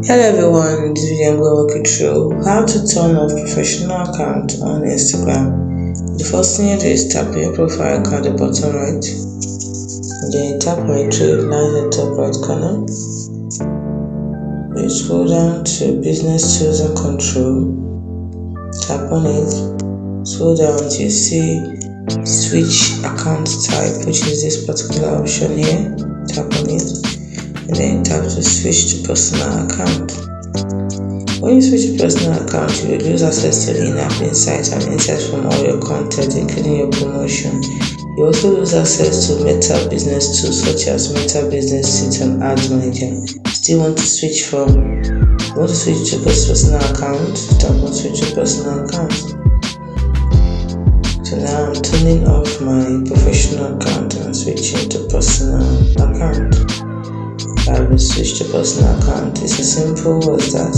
Hello everyone, in this video I'm going to walk you through how to turn off professional account on Instagram. The first thing you do is tap on your profile icon at the bottom right, and then you tap on the three lines at the top right corner. You scroll down to business tools and control, tap on it, scroll down until you see switch account type, which is this particular option here. Tap on it and then tap to switch to personal account. When you switch to personal account, you will lose access to the in-app insights and insights from all your content, including your promotion. You also lose access to Meta business tools such as Meta Business Suite and Ads Manager. Still want to switch to personal account? Tap on switch to personal account. So now I'm turning off my professional account and switching to personal account. I will switch to personal account. It's as simple as that.